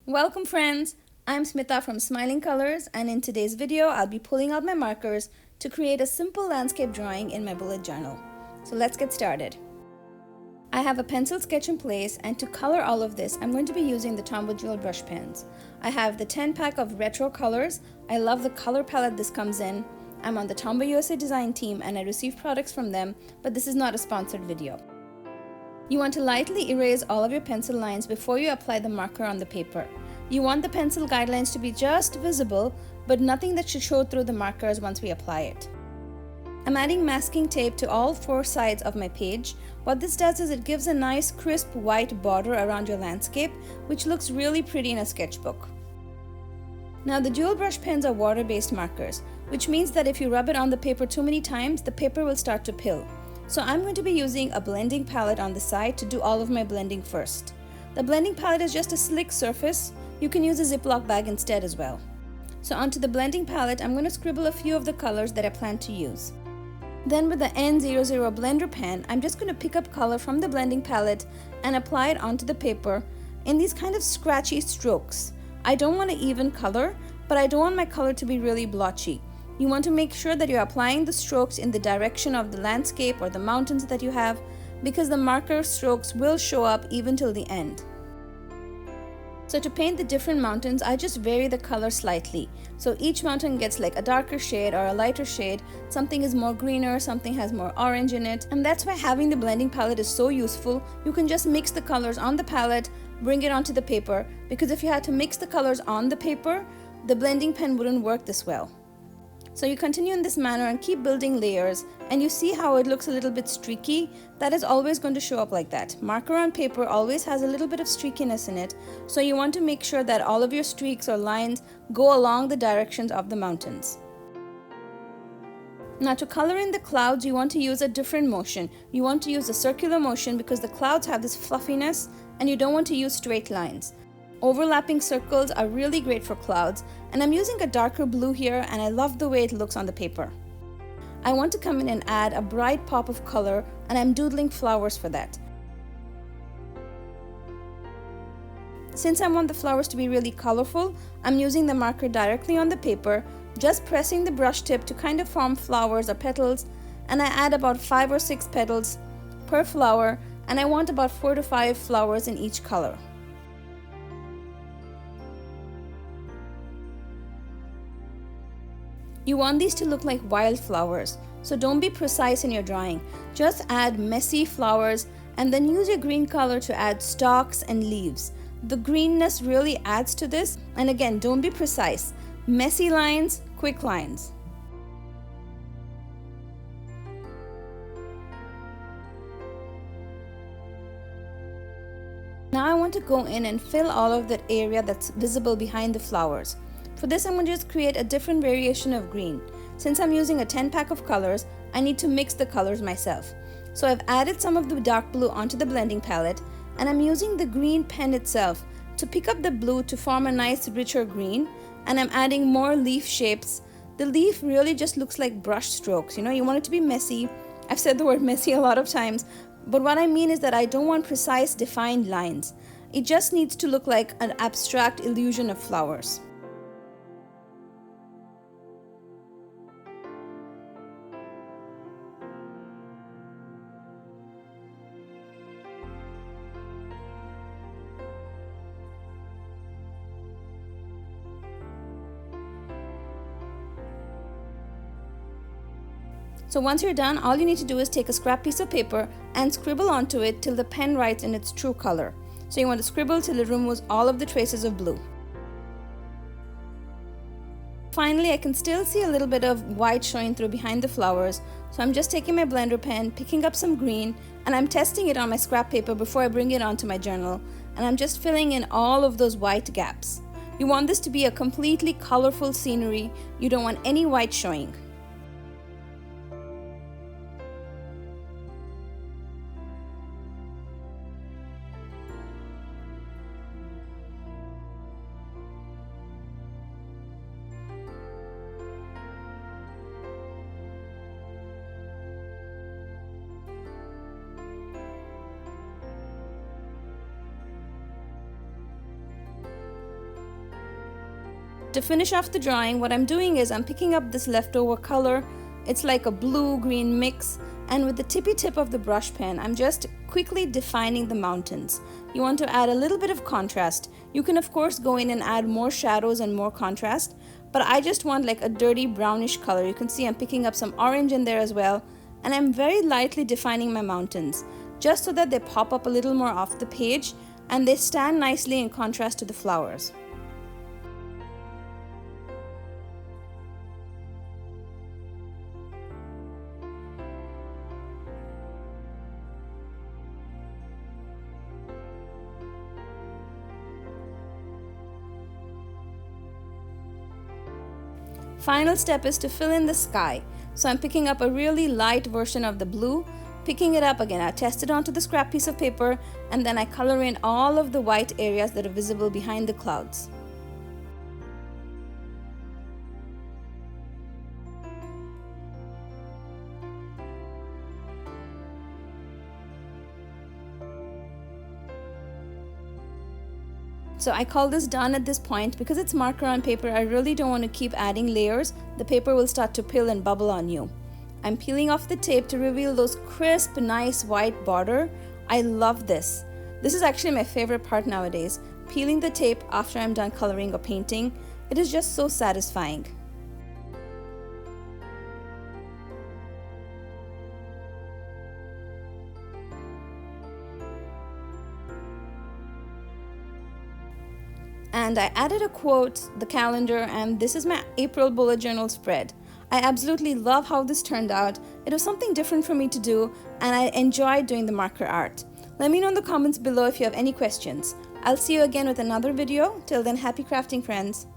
Welcome friends! I'm Smitha from Smiling Colors, and in today's video I'll be pulling out my markers to create a simple landscape drawing in my bullet journal. So let's get started. I have a pencil sketch in place, and to color all of this I'm going to be using the Tombow dual brush pens. I have the 10 pack of retro colors. I love the color palette this comes in. I'm on the Tombow USA design team and I receive products from them, but this is not a sponsored video. You want to lightly erase all of your pencil lines before you apply the marker on the paper. You want the pencil guidelines to be just visible, but nothing that should show through the markers once we apply it. I'm adding masking tape to all 4 sides of my page. What this does is it gives a nice crisp white border around your landscape, which looks really pretty in a sketchbook. Now the dual brush pens are water-based markers, which means that if you rub it on the paper too many times, the paper will start to pill. So I'm going to be using a blending palette on the side to do all of my blending first. The blending palette is just a slick surface. You can use a Ziploc bag instead as well. So onto the blending palette, I'm going to scribble a few of the colors that I plan to use. Then with the N00 blender pen, I'm just going to pick up color from the blending palette and apply it onto the paper in these kind of scratchy strokes. I don't want an even color, but I don't want my color to be really blotchy. You want to make sure that you're applying the strokes in the direction of the landscape or the mountains that you have, because the marker strokes will show up even till the end. So to paint the different mountains, I just vary the color slightly. So each mountain gets like a darker shade or a lighter shade. Something is more greener, something has more orange in it. And that's why having the blending palette is so useful. You can just mix the colors on the palette, bring it onto the paper, because if you had to mix the colors on the paper, the blending pen wouldn't work this well. So you continue in this manner and keep building layers, and you see how it looks a little bit streaky. That is always going to show up like that. Marker on paper always has a little bit of streakiness in it, so you want to make sure that all of your streaks or lines go along the directions of the mountains. Now to color in the clouds, you want to use a different motion. You want to use a circular motion because the clouds have this fluffiness and you don't want to use straight lines. Overlapping circles are really great for clouds, and I'm using a darker blue here, and I love the way it looks on the paper. I want to come in and add a bright pop of color, and I'm doodling flowers for that. Since I want the flowers to be really colorful, I'm using the marker directly on the paper, just pressing the brush tip to kind of form flowers or petals, and I add about 5 or 6 petals per flower, and I want about 4 to 5 flowers in each color. You want these to look like wildflowers, so don't be precise in your drawing. Just add messy flowers and then use your green color to add stalks and leaves. The greenness really adds to this, and again, don't be precise. Messy lines, quick lines. Now I want to go in and fill all of that area that's visible behind the flowers. For this, I'm going to just create a different variation of green. Since I'm using a 10 pack of colors, I need to mix the colors myself. So I've added some of the dark blue onto the blending palette, and I'm using the green pen itself to pick up the blue to form a nice richer green, and I'm adding more leaf shapes. The leaf really just looks like brush strokes. You want it to be messy. I've said the word messy a lot of times, but what I mean is that I don't want precise defined lines. It just needs to look like an abstract illusion of flowers. So once you're done, all you need to do is take a scrap piece of paper and scribble onto it till the pen writes in its true color. So you want to scribble till it removes all of the traces of blue. Finally, I can still see a little bit of white showing through behind the flowers, so I'm just taking my blender pen, picking up some green, and I'm testing it on my scrap paper before I bring it onto my journal, and I'm just filling in all of those white gaps. You want this to be a completely colorful scenery. You don't want any white showing. to finish off the drawing, what I'm doing is I'm picking up this leftover color. It's like a blue-green mix, and with the tippy tip of the brush pen, I'm just quickly defining the mountains. You want to add a little bit of contrast. You can of course go in and add more shadows and more contrast, but I just want like a dirty brownish color. You can see I'm picking up some orange in there as well, and I'm very lightly defining my mountains, just so that they pop up a little more off the page and they stand nicely in contrast to the flowers. Final step is to fill in the sky. So I'm picking up a really light version of the blue, picking it up again. I test it onto the scrap piece of paper, and then I color in all of the white areas that are visible behind the clouds. So I call this done at this point. Because it's marker on paper, I really don't want to keep adding layers. The paper will start to pill and bubble on you. I'm peeling off the tape to reveal those crisp, nice white border. I love this. This is actually my favorite part nowadays, peeling the tape after I'm done coloring or painting. It is just so satisfying. And I added a quote, the calendar, and this is my April bullet journal spread. I absolutely love how this turned out. It was something different for me to do, and I enjoyed doing the marker art. Let me know in the comments below if you have any questions. I'll see you again with another video. Till then, happy crafting, friends.